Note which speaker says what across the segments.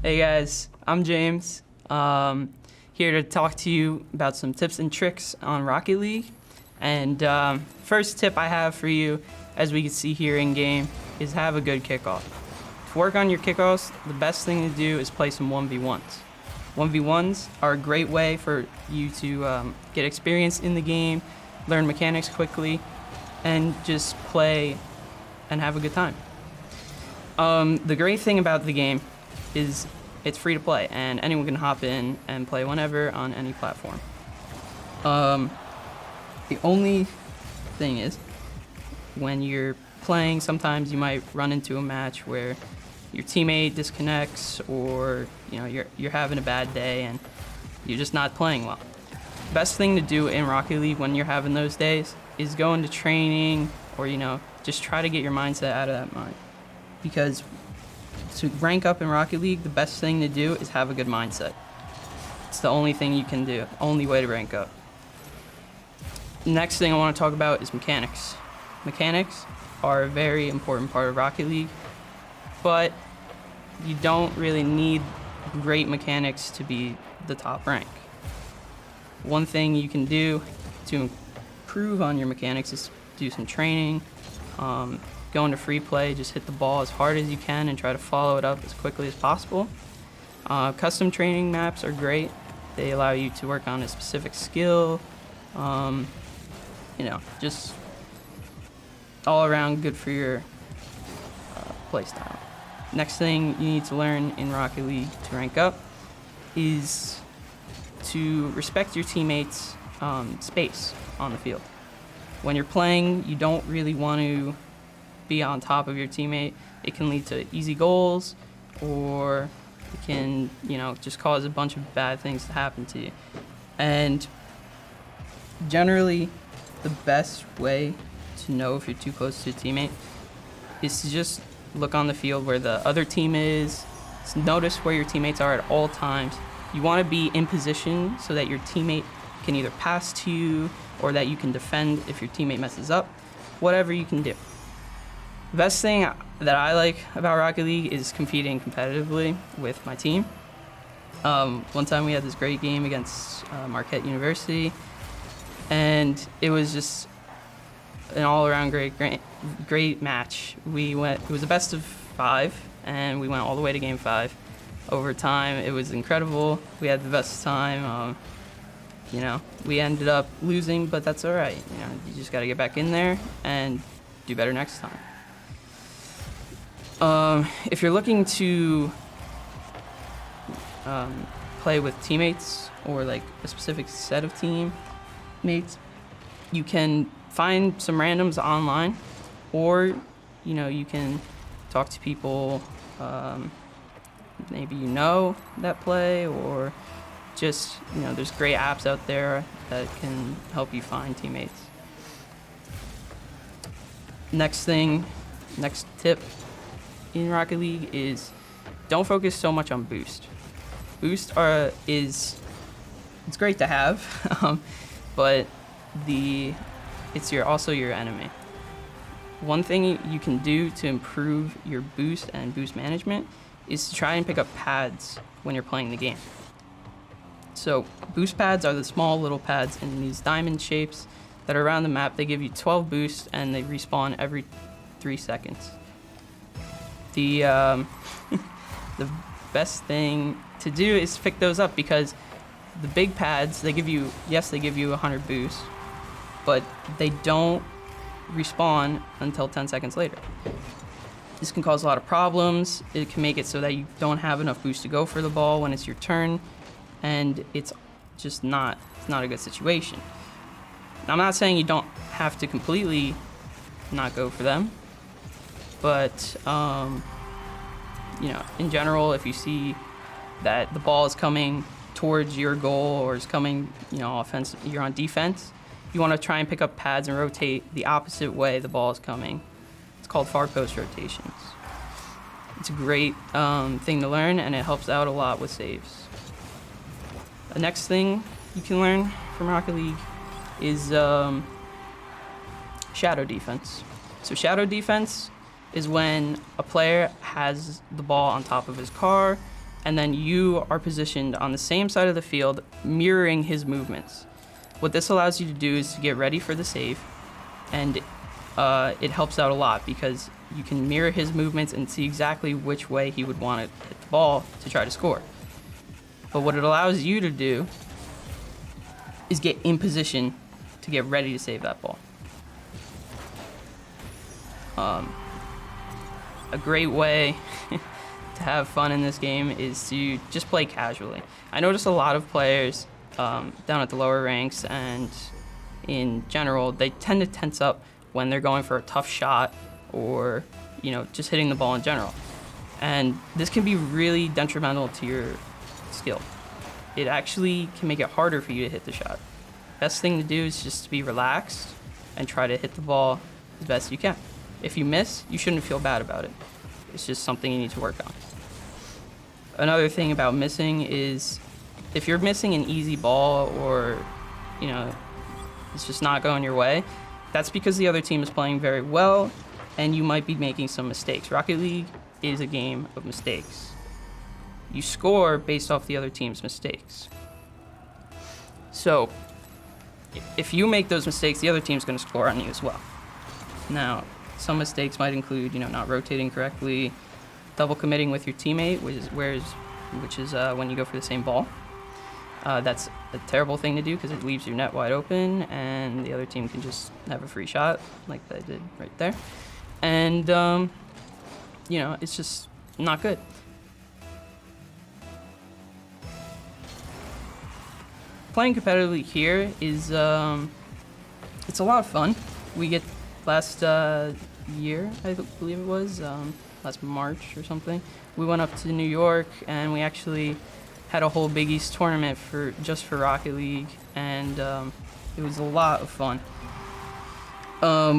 Speaker 1: Hey guys, I'm James. Here to talk to you about some tips and tricks on Rocket League. And first tip I have for you, as we can see here in game, is have a good kickoff. To work on your kickoffs, the best thing to do is play some 1v1s. 1v1s are a great way for you to get experience in the game, learn mechanics quickly, and just play and have a good time. The great thing about the game is it's free to play, and anyone can hop in and play whenever on any platform. The only thing is, when you're playing, sometimes you might run into a match where your teammate disconnects, or you're having a bad day and you're just not playing well. Best thing to do in Rocket League when you're having those days is go into training, or just try to get your mindset out of that mind. Because to rank up in Rocket League, the best thing to do is have a good mindset. It's the only thing you can do, only way to rank up. Next thing I want to talk about is mechanics. Mechanics are a very important part of Rocket League, but you don't really need great mechanics to be the top rank. One thing you can do to improve on your mechanics is do some training. Go into free play, just hit the ball as hard as you can and try to follow it up as quickly as possible. Custom training maps are great. They allow you to work on a specific skill. Just all around good for your play style. Next thing you need to learn in Rocket League to rank up is to respect your teammates' space on the field. When you're playing, you don't really want to be on top of your teammate. It can lead to easy goals, or it can, just cause a bunch of bad things to happen to you. And generally, the best way to know if you're too close to a teammate is to just look on the field where the other team is. Notice where your teammates are at all times. You want to be in position so that your teammate can either pass to you, or that you can defend if your teammate messes up. Whatever you can do. The best thing that I like about Rocket League is competing competitively with my team. One time we had this great game against Marquette University, and it was just an all-around great match. It was a best of 5, and we went all the way to game 5. Overtime, it was incredible. We had the best time. We ended up losing, but that's all right. You just got to get back in there and do better next time. If you're looking to play with teammates, or like a specific set of teammates, you can find some randoms online, or you can talk to people maybe that play, or just there's great apps out there that can help you find teammates. Next tip in Rocket League is don't focus so much on boost. Boost it's great to have, but it's also your enemy. One thing you can do to improve your boost and boost management is to try and pick up pads when you're playing the game. So boost pads are the small little pads in these diamond shapes that are around the map. They give you 12 boosts, and they respawn every 3 seconds. The the best thing to do is pick those up, because the big pads, they give you 100 boosts, but they don't respawn until 10 seconds later. This can cause a lot of problems. It can make it so that you don't have enough boost to go for the ball when it's your turn, and it's just not a good situation. Now, I'm not saying you don't have to completely not go for them, but in general, if you see that the ball is coming towards your goal, or is coming, offense, you're on defense, you want to try and pick up pads and rotate the opposite way the ball is coming. It's called far post rotations. It's a great thing to learn, and it helps out a lot with saves. The next thing you can learn from Rocket League is shadow defense. So shadow defense is when a player has the ball on top of his car, and then you are positioned on the same side of the field, mirroring his movements. What this allows you to do is to get ready for the save, and it helps out a lot because you can mirror his movements and see exactly which way he would want to hit the ball to try to score. But what it allows you to do is get in position to get ready to save that ball. A great way to have fun in this game is to just play casually. I notice a lot of players down at the lower ranks and in general, they tend to tense up when they're going for a tough shot or, just hitting the ball in general. And this can be really detrimental to your skill. It actually can make it harder for you to hit the shot. Best thing to do is just to be relaxed and try to hit the ball as best you can. If you miss, you shouldn't feel bad about it. It's just something you need to work on. Another thing about missing is if you're missing an easy ball or, it's just not going your way, that's because the other team is playing very well and you might be making some mistakes. Rocket League is a game of mistakes. You score based off the other team's mistakes. So if you make those mistakes, the other team's going to score on you as well. Now, some mistakes might include, not rotating correctly, double committing with your teammate, which is when you go for the same ball. That's a terrible thing to do because it leaves your net wide open and the other team can just have a free shot like they did right there. And, it's just not good. Playing competitively here is, it's a lot of fun. We get last year, I believe it was, last March or something, we went up to New York and we actually had a whole Big East tournament just for Rocket League, and it was a lot of fun.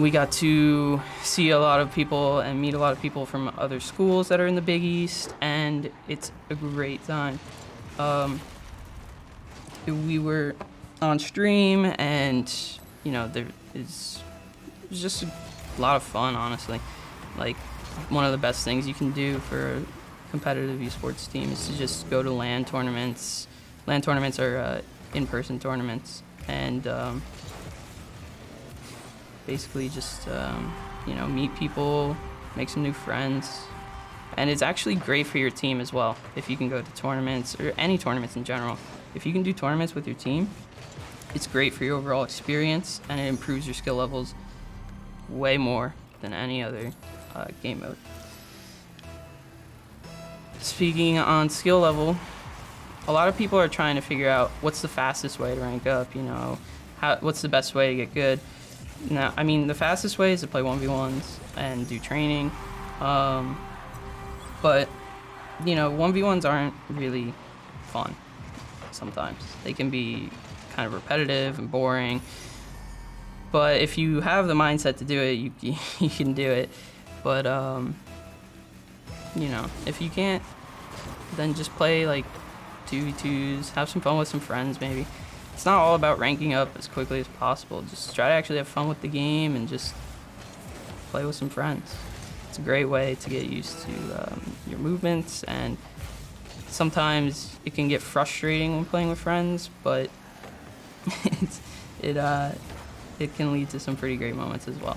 Speaker 1: We got to see a lot of people and meet a lot of people from other schools that are in the Big East, and it's a great time. We were on stream, and it was just a lot of fun, honestly. Like, one of the best things you can do for a competitive esports team is to just go to LAN tournaments. LAN tournaments are in-person tournaments, and basically just meet people, make some new friends, and it's actually great for your team as well if you can go to tournaments or any tournaments in general. If you can do tournaments with your team, it's great for your overall experience, and it improves your skill levels way more than any other game mode. Speaking on skill level, a lot of people are trying to figure out what's the fastest way to rank up, what's the best way to get good. Now, the fastest way is to play 1v1s and do training, but 1v1s aren't really fun sometimes. They can be kind of repetitive and boring, but if you have the mindset to do it, you can do it. But if you can't, then just play like 2v2s, have some fun with some friends maybe. It's not all about ranking up as quickly as possible. Just try to actually have fun with the game and just play with some friends. It's a great way to get used to your movements, and sometimes it can get frustrating when playing with friends, but it can lead to some pretty great moments as well.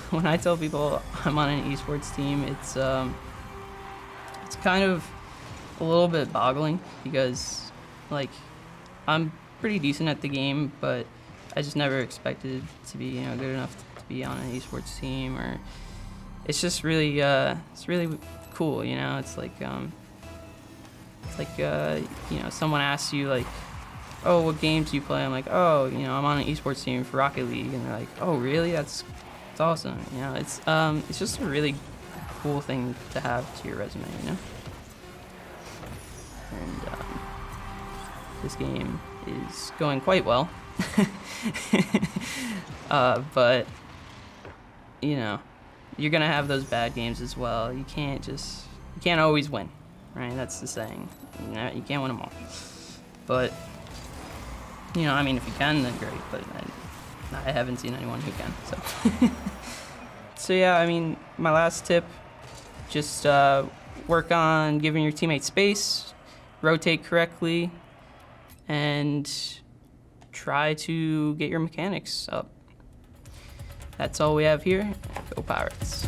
Speaker 1: When I tell people I'm on an esports team, it's kind of a little bit boggling because, I'm pretty decent at the game, but I just never expected to be, good enough to be on an esports team. Or it's just really, it's really cool, It's someone asks you like, "Oh, what games do you play?" I'm like, "Oh, I'm on an esports team for Rocket League," and they're like, "Oh, really? That's awesome." It's just a really cool thing to have to your resume, And this game is going quite well. But you're gonna have those bad games as well. You can't always win, right? That's the saying. You can't win them all. But if you can, then great. But I haven't seen anyone who can. So So yeah, I mean, my last tip, just work on giving your teammates space, rotate correctly, and try to get your mechanics up. That's all we have here. Go Pirates.